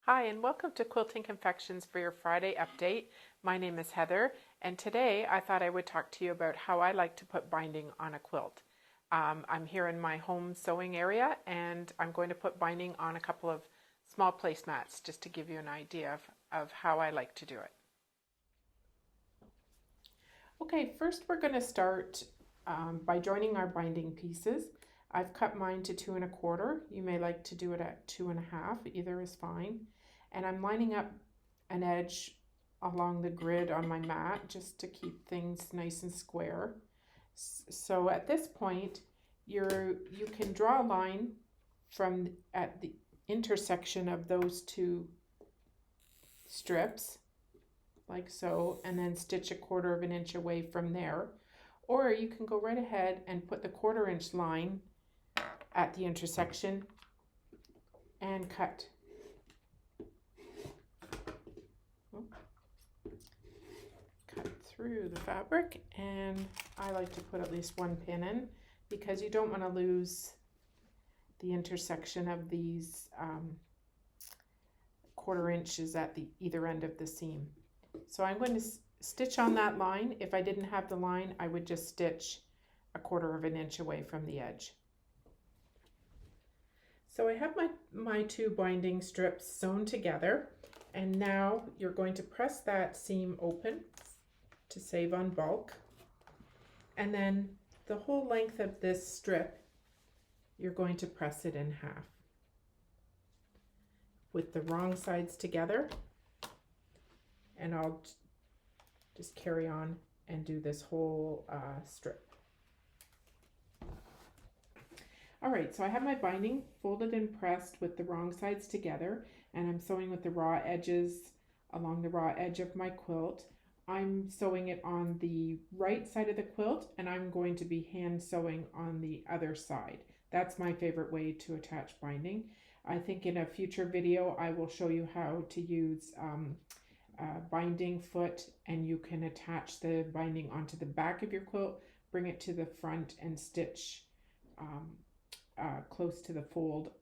Hi, and welcome to Quilting Confections for your Friday update. My name is Heather, and today I thought I would talk to you about how I like to put binding on a quilt. I'm here in my home sewing area, and I'm going to put binding on a couple of small placemats just to give you an idea of how I like to do it. Okay, first we're going to start by joining our binding pieces. I've cut mine to 2 1/4. You may like to do it at 2 1/2, either is fine. And I'm lining up an edge along the grid on my mat just to keep things nice and square. So at this point, you can draw a line from at the intersection of those two strips, like so, and then stitch 1/4 inch away from there. Or you can go right ahead and put the 1/4 inch line at the intersection and cut. Cut through the fabric, and I like to put at least 1 pin in because you don't want to lose the intersection of these 1/4 inches at the either end of the seam. So I'm going to stitch on that line. If I didn't have the line, I would just stitch 1/4 inch away from the edge. So I have my two binding strips sewn together, and now you're going to press that seam open to save on bulk, and then the whole length of this strip you're going to press it in half with the wrong sides together, and I'll just carry on and do this whole strip. All right, so I have my binding folded and pressed with the wrong sides together, and I'm sewing with the raw edges along the raw edge of my quilt. I'm sewing it on the right side of the quilt, and I'm going to be hand sewing on the other side. That's my favorite way to attach binding. I think in a future video I will show you how to use binding foot, and you can attach the binding onto the back of your quilt, bring it to the front, and stitch close to the fold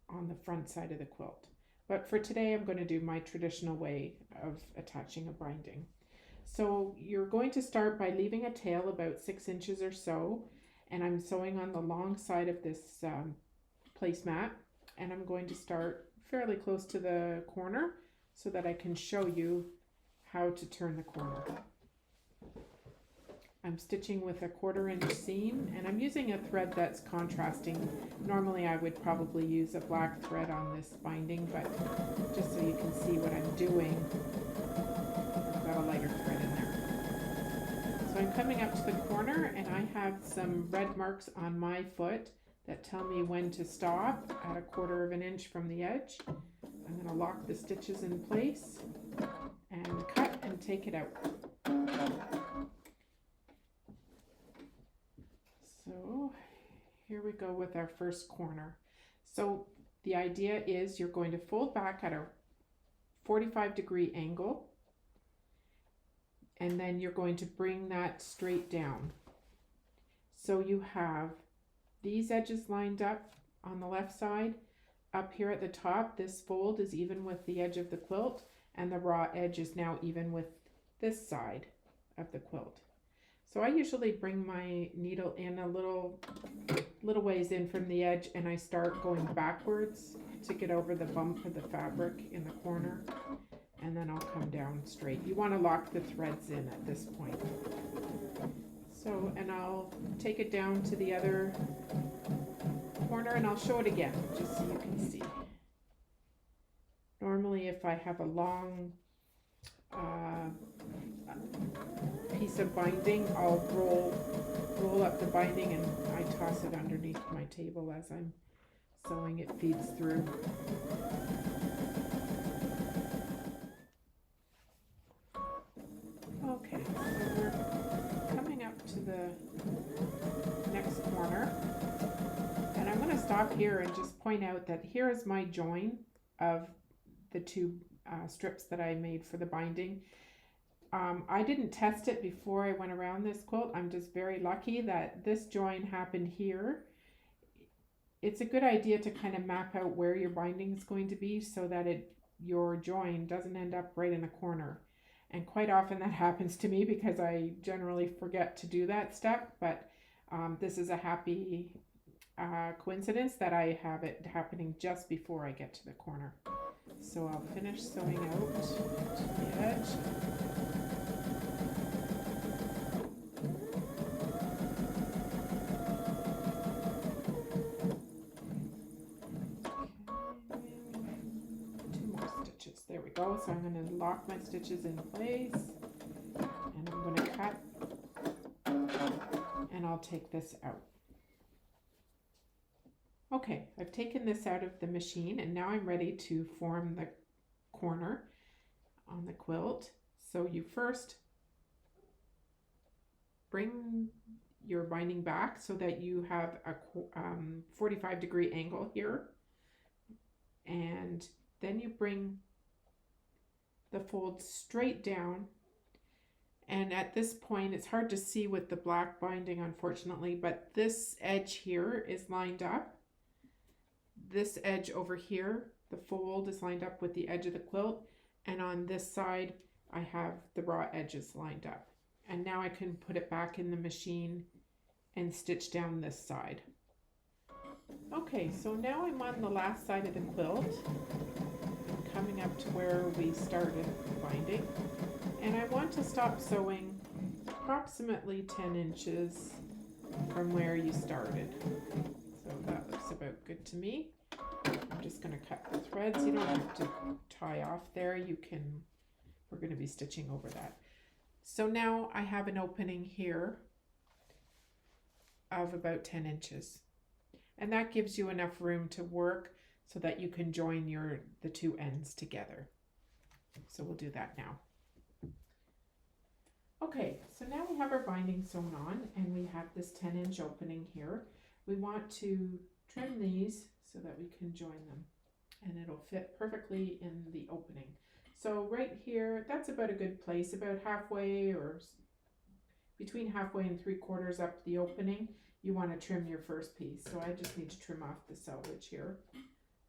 on the front side of the quilt. But for today I'm going to do my traditional way of attaching a binding. So you're going to start by leaving a tail about 6 inches or so, and I'm sewing on the long side of this placemat, and I'm going to start fairly close to the corner so that I can show you how to turn the corner. I'm stitching with a 1/4 inch seam, and I'm using a thread that's contrasting. Normally I would probably use a black thread on this binding, but just so you can see what I'm doing, I've got a lighter thread in there. So I'm coming up to the corner, and I have some red marks on my foot that tell me when to stop at 1/4 inch from the edge. I'm going to lock the stitches in place and cut and take it out. So here we go with our first corner. So the idea is you're going to fold back at a 45-degree angle, and then you're going to bring that straight down. So you have these edges lined up on the left side. Up here at the top, this fold is even with the edge of the quilt, and the raw edge is now even with this side of the quilt. So I usually bring my needle in a little ways in from the edge, and I start going backwards to get over the bump of the fabric in the corner, and then I'll come down straight. You want to lock the threads in at this point. So, and I'll take it down to the other corner, and I'll show it again just so you can see. Normally if I have a long piece of binding, I'll roll up the binding and I toss it underneath my table as I'm sewing. It feeds through. Okay, so we're coming up to the next corner, and I'm going to stop here and just point out that here is my join of the two strips that I made for the binding. I didn't test it before I went around this quilt. I'm just very lucky that this join happened here. It's a good idea to kind of map out where your binding is going to be so that it your join doesn't end up right in the corner. And quite often that happens to me because I generally forget to do that step, but this is a happy coincidence that I have it happening just before I get to the corner. So I'll finish sewing out to the edge. Okay. 2 more stitches. There we go. So I'm going to lock my stitches in place and I'm going to cut and I'll take this out. Okay, I've taken this out of the machine and now I'm ready to form the corner on the quilt. So you first bring your binding back so that you have a 45-degree angle here, and then you bring the fold straight down. And at this point, it's hard to see with the black binding, unfortunately, but this edge here is lined up. This edge over here, the fold is lined up with the edge of the quilt, and on this side I have the raw edges lined up. And now I can put it back in the machine and stitch down this side. Okay, so now I'm on the last side of the quilt. I'm coming up to where we started binding, and I want to stop sewing approximately 10 inches from where you started. So that looks about good to me. I'm just going to cut the threads. You don't have to tie off there. You can, we're going to be stitching over that. So now I have an opening here of about 10 inches. And that gives you enough room to work so that you can join the two ends together. So we'll do that now. Okay, so now we have our binding sewn on and we have this 10-inch opening here. We want to trim these so that we can join them and it'll fit perfectly in the opening. So right here, that's about a good place, about halfway or between halfway and 3/4 up the opening. You want to trim your first piece. So I just need to trim off the selvage here.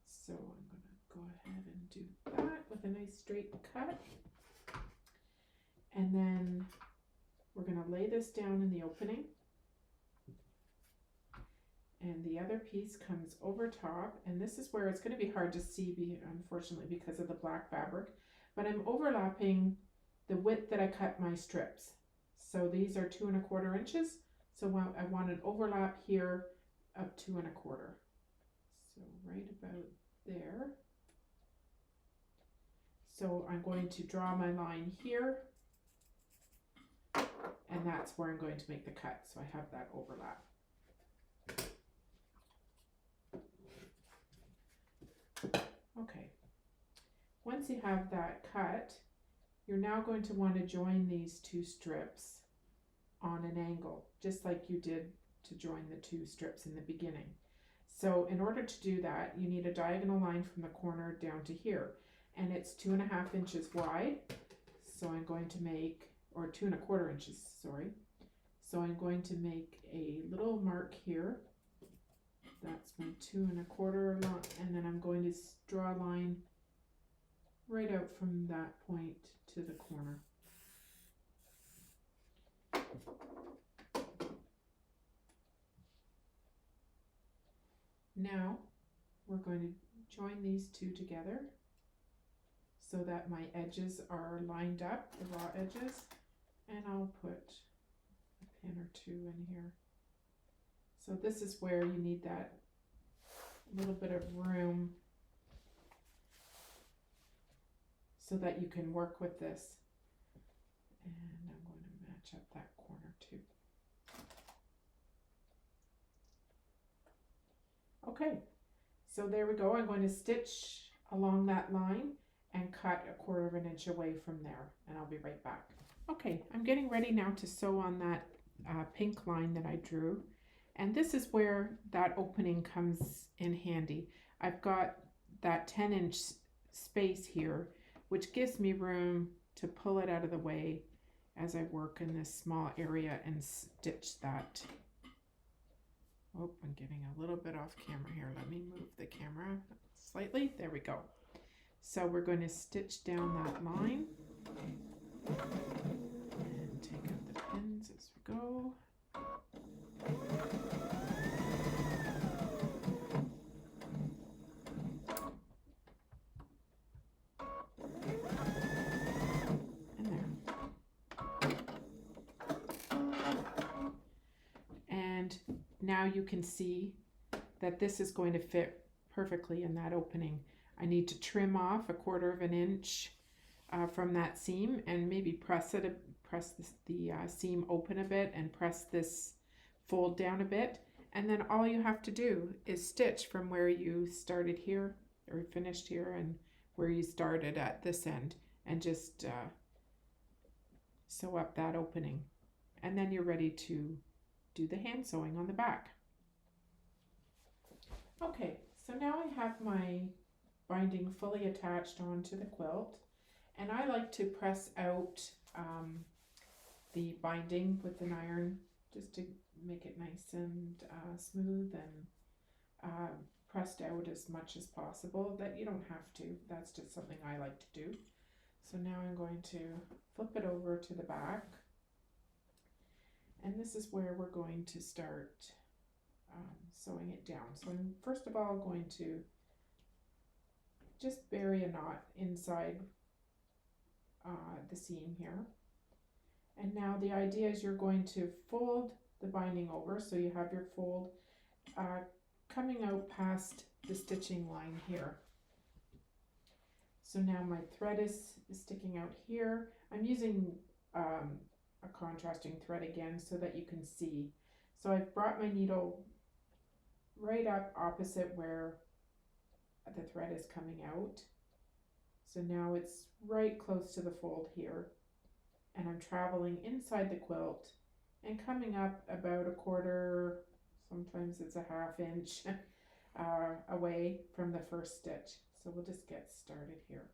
So I'm going to go ahead and do that with a nice straight cut. And then we're going to lay this down in the opening. And the other piece comes over top, and this is where it's going to be hard to see, unfortunately, because of the black fabric, but I'm overlapping the width that I cut my strips. So these are 2 1/4 inches, so I want an overlap here of 2 1/4. So right about there. So I'm going to draw my line here, and that's where I'm going to make the cut, so I have that overlap. Okay, once you have that cut, you're now going to want to join these 2 strips on an angle, just like you did to join the 2 strips in the beginning. So in order to do that, you need a diagonal line from the corner down to here, and it's 2 1/2 inches wide. So I'm going to make, or 2 1/4 inches, sorry. So I'm going to make a little mark here. That's my 2 1/4 line, and then I'm going to draw a line right out from that point to the corner. Now we're going to join these 2 together so that my edges are lined up, the raw edges, and I'll put a pin or 2 in here. So this is where you need that little bit of room so that you can work with this. And I'm going to match up that corner too. Okay, so there we go. I'm going to stitch along that line and cut a 1/4 inch away from there, and I'll be right back. Okay, I'm getting ready now to sew on that pink line that I drew. And this is where that opening comes in handy. I've got that 10-inch space here, which gives me room to pull it out of the way as I work in this small area and stitch that. Oh, I'm getting a little bit off camera here. Let me move the camera slightly. There we go. So we're going to stitch down that line and take out the pins as we go. And there. And now you can see that this is going to fit perfectly in that opening. I need to trim off 1/4 of an inch from that seam and maybe press the seam open a bit and press this fold down a bit. And then all you have to do is stitch from where you started here or finished here and where you started at this end, and just sew up that opening. And then you're ready to do the hand sewing on the back. Okay, so now I have my binding fully attached onto the quilt, and I like to press out the binding with an iron just to make it nice and smooth and pressed out as much as possible. That you don't have to, that's just something I like to do. So now I'm going to flip it over to the back, and this is where we're going to start sewing it down. So I'm first of all going to just bury a knot inside the seam here. And now the idea is you're going to fold the binding over, so you have your fold coming out past the stitching line here. So now my thread is sticking out here. I'm using a contrasting thread again so that you can see. So I've brought my needle right up opposite where the thread is coming out. So now it's right close to the fold here, and I'm traveling inside the quilt and coming up about 1/4, sometimes it's a 1/2 inch away from the first stitch. So we'll just get started here.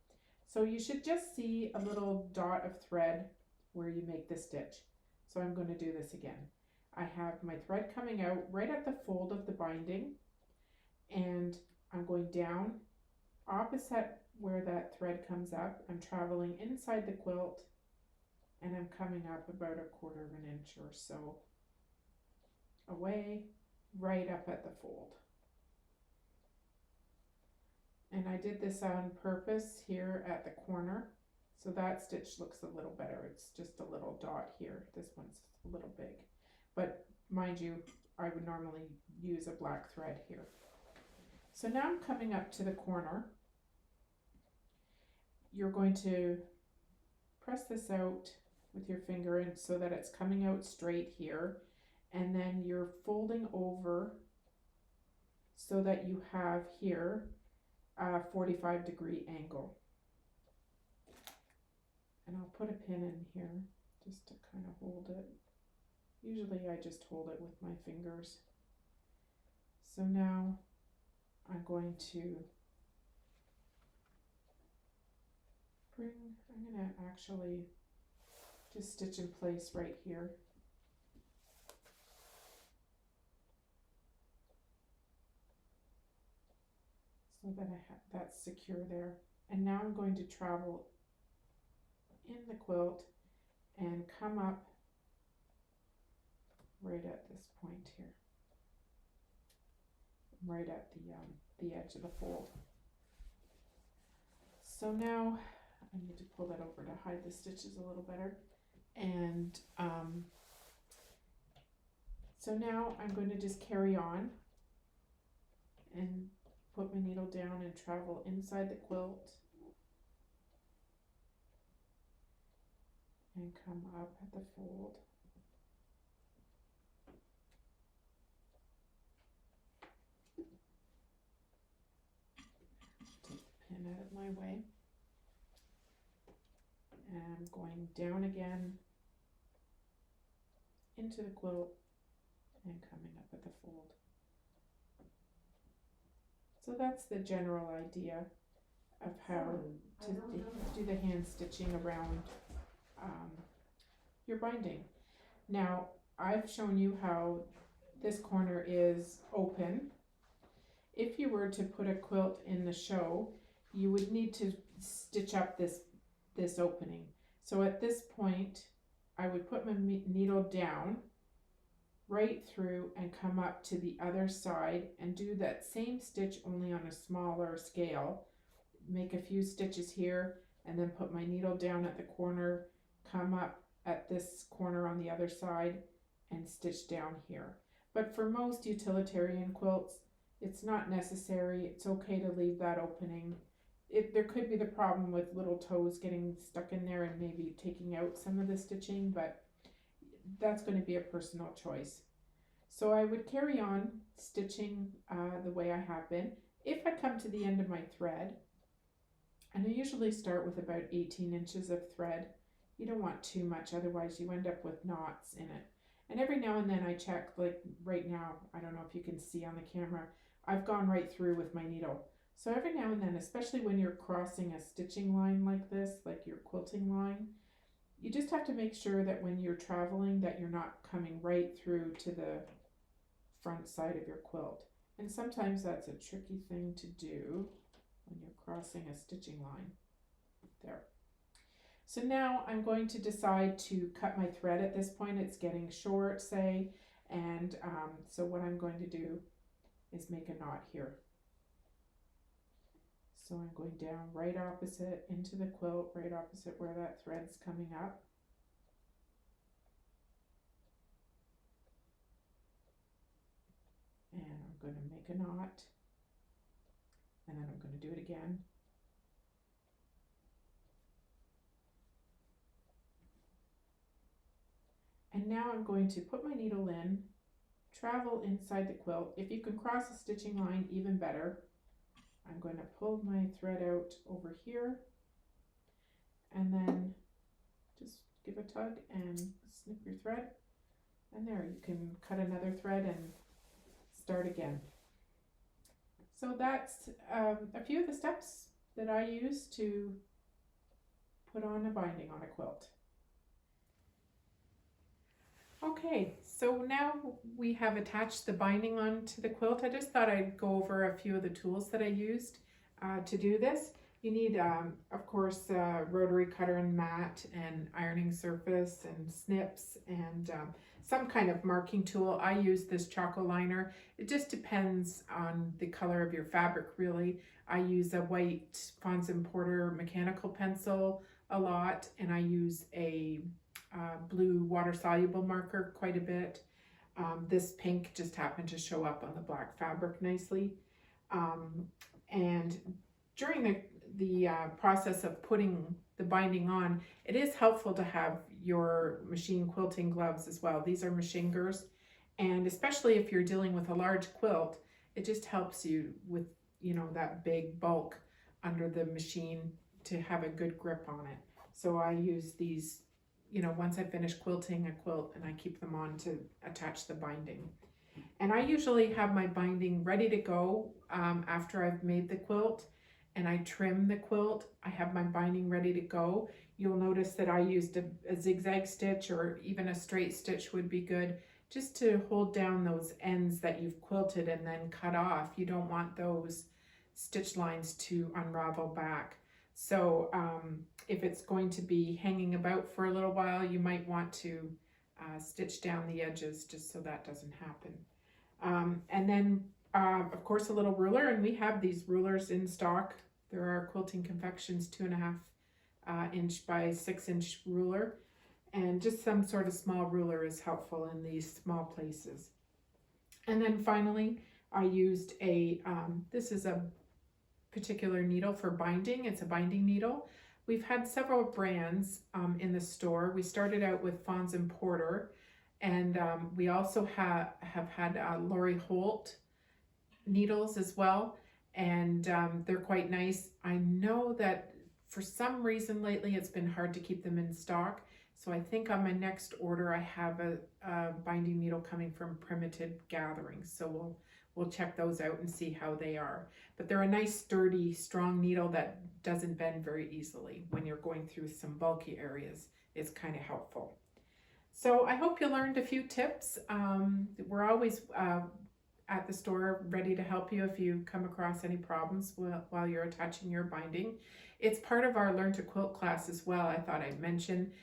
So you should just see a little dot of thread where you make the stitch. So I'm going to do this again. I have my thread coming out right at the fold of the binding, and I'm going down opposite where that thread comes up. I'm traveling inside the quilt, and I'm coming up about 1/4 of an inch or so away, right up at the fold. And I did this on purpose here at the corner, so that stitch looks a little better. It's just a little dot here. This one's a little big, but mind you, I would normally use a black thread here. So now I'm coming up to the corner. You're going to press this out with your finger and so that it's coming out straight here, and then you're folding over so that you have here a 45-degree angle. And I'll put a pin in here just to kind of hold it. Usually I just hold it with my fingers. So now I'm going to I'm going to actually just stitch in place right here. So that that's secure there. And now I'm going to travel in the quilt and come up right at this point here, right at the edge of the fold. So now I need to pull that over to hide the stitches a little better. And so now I'm going to just carry on and put my needle down and travel inside the quilt and come up at the fold. Take the pin out of my way. And I'm going down again into the quilt and coming up at the fold. So that's the general idea of how to do the hand stitching around your binding. Now I've shown you how this corner is open. If you were to put a quilt in the show, you would need to stitch up this opening. So at this point, I would put my needle down right through and come up to the other side and do that same stitch only on a smaller scale. Make a few stitches here and then put my needle down at the corner, come up at this corner on the other side and stitch down here. But for most utilitarian quilts, it's not necessary. It's okay to leave that opening. There could be the problem with little toes getting stuck in there and maybe taking out some of the stitching, but that's going to be a personal choice. So I would carry on stitching the way I have been. If I come to the end of my thread, and I usually start with about 18 inches of thread, you don't want too much, otherwise you end up with knots in it. And every now and then I check, like right now, I don't know if you can see on the camera, I've gone right through with my needle. So every now and then, especially when you're crossing a stitching line like this, like your quilting line, you just have to make sure that when you're traveling that you're not coming right through to the front side of your quilt. And sometimes that's a tricky thing to do when you're crossing a stitching line. There. So now I'm going to decide to cut my thread at this point. It's getting short, say, and so what I'm going to do is make a knot here. So I'm going down right opposite into the quilt, right opposite where that thread's coming up. And I'm going to make a knot, and then I'm going to do it again. And now I'm going to put my needle in, travel inside the quilt. If you can cross a stitching line, even better. I'm going to pull my thread out over here and then just give a tug and snip your thread. And there, you can cut another thread and start again. So that's a few of the steps that I use to put on a binding on a quilt. Okay, so now we have attached the binding onto the quilt. I just thought I'd go over a few of the tools that I used to do this. You need, of course, a rotary cutter and mat and ironing surface and snips and some kind of marking tool. I use this Choco liner. It just depends on the color of your fabric, really. I use a white Fons and Porter mechanical pencil a lot, and I use a blue water-soluble marker quite a bit. This pink just happened to show up on the black fabric nicely. And during the process of putting the binding on, it is helpful to have your machine quilting gloves as well. These are Machingers, and especially if you're dealing with a large quilt, it just helps you with, you know, that big bulk under the machine to have a good grip on it. So I use these, you know, once I finish quilting a quilt, and I keep them on to attach the binding. And I usually have my binding ready to go after I've made the quilt and I trim the quilt. I have my binding ready to go. You'll notice that I used a zigzag stitch, or even a straight stitch would be good, just to hold down those ends that you've quilted and then cut off. You don't want those stitch lines to unravel back. So if it's going to be hanging about for a little while, you might want to stitch down the edges just so that doesn't happen. And then of course a little ruler, and we have these rulers in stock. There are Quilting Confections 2.5 inch by 6 inch ruler, and just some sort of small ruler is helpful in these small places. And then finally I used this is a particular needle for binding. It's a binding needle. We've had several brands in the store. We started out with Fons and Porter, and we also have had Lori Holt needles as well, and they're quite nice. I know that for some reason lately it's been hard to keep them in stock, so I think on my next order I have a binding needle coming from Primitive Gatherings, so we'll check those out and see how they are. But they're a nice, sturdy, strong needle that doesn't bend very easily. When you're going through some bulky areas, it's kind of helpful. So I hope you learned a few tips. We're always at the store ready to help you if you come across any problems while you're attaching your binding. It's part of our Learn to Quilt class as well. I thought I'd mention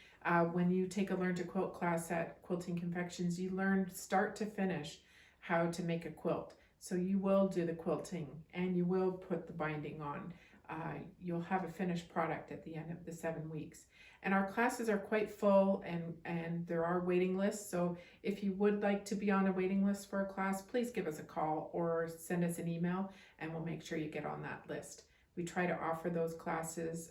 when you take a Learn to Quilt class at Quilting Confections, you learn start to finish how to make a quilt. So you will do the quilting and you will put the binding on. You'll have a finished product at the end of the 7 weeks. And our classes are quite full, and there are waiting lists. So if you would like to be on a waiting list for a class, please give us a call or send us an email and we'll make sure you get on that list. We try to offer those classes,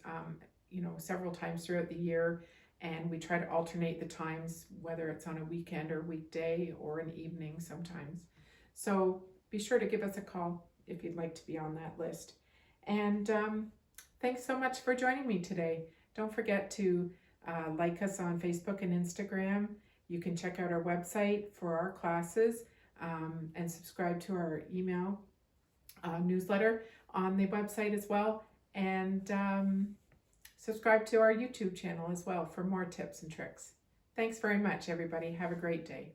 several times throughout the year, and we try to alternate the times, whether it's on a weekend or weekday or an evening sometimes. So be sure to give us a call if you'd like to be on that list. And thanks so much for joining me today. Don't forget to like us on Facebook and Instagram. You can check out our website for our classes and subscribe to our email newsletter on the website as well. And subscribe to our YouTube channel as well for more tips and tricks. Thanks very much, everybody. Have a great day.